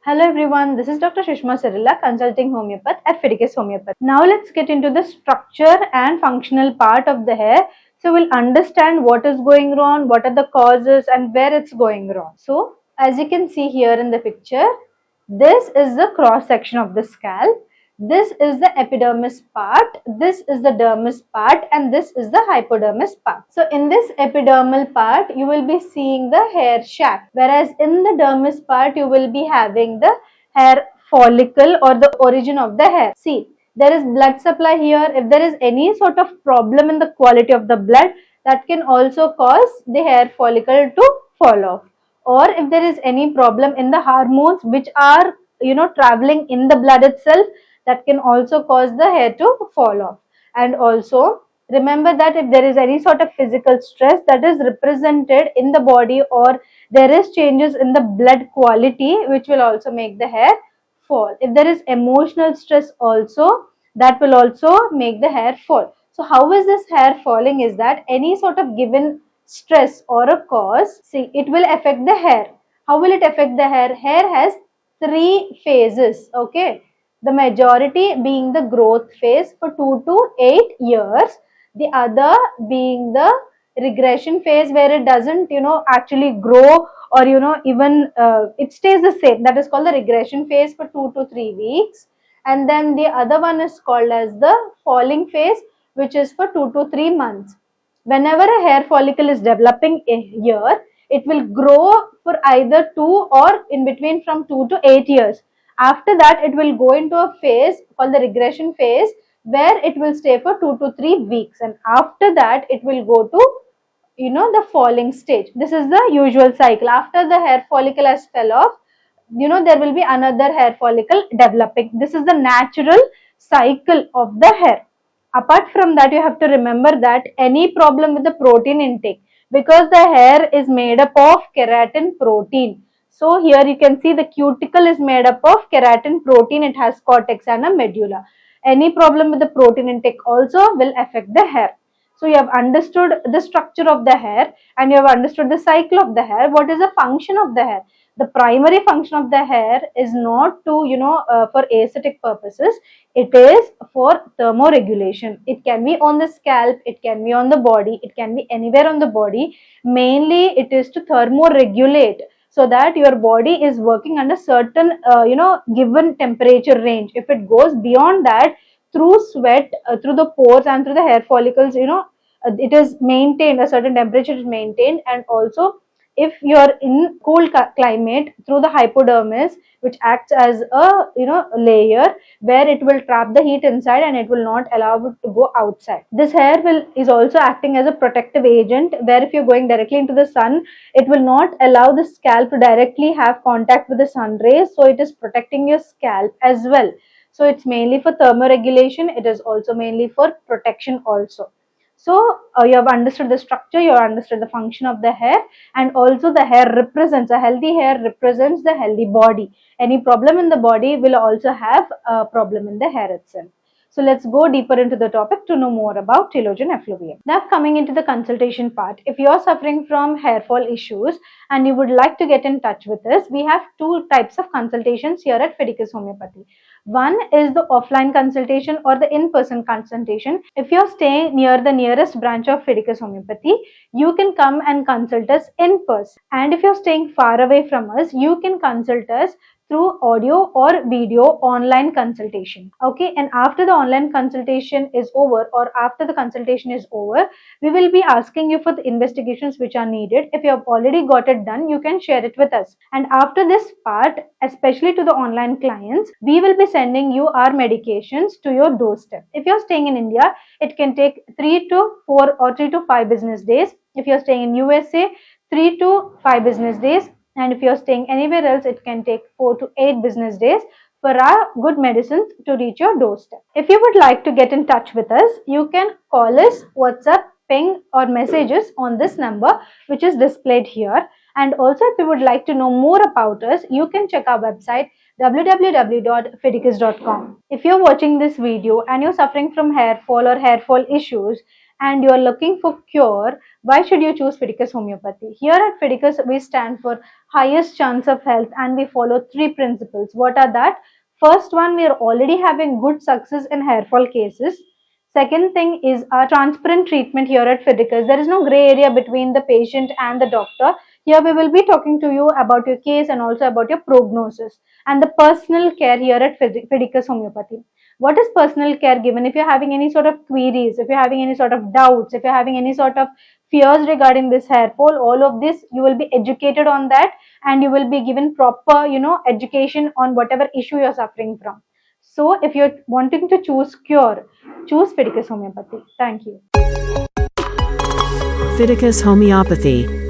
Hello everyone, this is Dr. Shishma Sirilla, consulting homeopath at Fidicus Homeopathy. Now let's get into the structure and functional part of the hair. So we'll understand what is going wrong, what are the causes and where it's going wrong. So as you can see here in the picture, this is the cross section of the scalp. This is the epidermis part, this is the dermis part and this is the hypodermis part. So in this epidermal part, you will be seeing the hair shaft, whereas in the dermis part, you will be having the hair follicle or the origin of the hair. See, there is blood supply here. If there is any sort of problem in the quality of the blood, that can also cause the hair follicle to fall off. Or if there is any problem in the hormones which are traveling in the blood itself, that can also cause the hair to fall off. And also remember that if there is any sort of physical stress that is represented in the body, or there is changes in the blood quality, which will also make the hair fall. If there is emotional stress also, that will also make the hair fall. So how is this hair falling is that any sort of given stress or a cause, see, it will affect the hair. How will it affect the hair? Hair has 3 phases, okay? The majority being the growth phase for 2 to 8 years, the other being the regression phase where it doesn't actually grow, or even it stays the same. That is called the regression phase for 2 to 3 weeks. And then the other one is called as the falling phase, which is for 2 to 3 months. Whenever a hair follicle is developing here, it will grow for either 2 or in between from 2 to 8 years. After that, it will go into a phase called the regression phase, where it will stay for 2 to 3 weeks, and after that it will go to the falling stage. This is the usual cycle. After the hair follicle has fell off, there will be another hair follicle developing. This is the natural cycle of the hair. Apart from that, you have to remember that any problem with the protein intake, because the hair is made up of keratin protein. So here you can see the cuticle is made up of keratin protein. It has cortex and a medulla. Any problem with the protein intake also will affect the hair. So you have understood the structure of the hair and you have understood the cycle of the hair. What is the function of the hair? The primary function of the hair is not to for aesthetic purposes. It is for thermoregulation. It can be on the scalp, it can be on the body, it can be anywhere on the body. Mainly it is to thermoregulate, so that your body is working under certain given temperature range. If it goes beyond that, through sweat, through the pores and through the hair follicles, it is maintained, a certain temperature is maintained. And also if you are in cold climate, through the hypodermis, which acts as a layer where it will trap the heat inside and it will not allow it to go outside. This hair is also acting as a protective agent, where if you're going directly into the sun, it will not allow the scalp to directly have contact with the sun rays, so it is protecting your scalp as well. So it's mainly for thermoregulation. It is also mainly for protection also. So you have understood the structure, you have understood the function of the hair, and also the hair represents, a healthy hair represents the healthy body. Any problem in the body will also have a problem in the hair itself. So let's go deeper into the topic to know more about telogen effluvium. Now coming into the consultation part, if you are suffering from hair fall issues and you would like to get in touch with us, we have 2 types of consultations here at Fidicus Homeopathy. One is the offline consultation or the in-person consultation. If you're staying near the nearest branch of Fidicus Homeopathy, you can come and consult us in person. And if you're staying far away from us, you can consult us through audio or video online consultation. Okay, and after the online consultation is over, or after the consultation is over, we will be asking you for the investigations which are needed. If you have already got it done, you can share it with us. And after this part, especially to the online clients, we will be sending you our medications to your doorstep. If you're staying in India, it can take 3 to 4 or 3 to 5 business days. If you're staying in USA, 3 to 5 business days. And if you're staying anywhere else, it can take 4 to 8 business days for our good medicines to reach your doorstep. If you would like to get in touch with us, you can call us, WhatsApp, ping or messages on this number which is displayed here. And also if you would like to know more about us, you can check our website www.fidicus.com. If you're watching this video and you're suffering from hair fall or hair fall issues and you're looking for cure, Why should you choose Fidicus Homeopathy? Here at Fidicus, we stand for highest chance of health and we follow three principles. What are that? First one, we are already having good success in hair fall cases. Second thing is our transparent treatment here at Fidicus. There is no gray area between the patient and the doctor. Here we will be talking to you about your case and also about your prognosis and the personal care here at Fidicus Homeopathy. What is personal care given? If you're having any sort of queries, if you're having any sort of doubts, if you're having any sort of fears regarding this hair fall, all of this you will be educated on that and you will be given proper, education on whatever issue you're suffering from. So if you're wanting to choose cure, choose Fidicus Homeopathy. Thank you. Fidicus Homeopathy.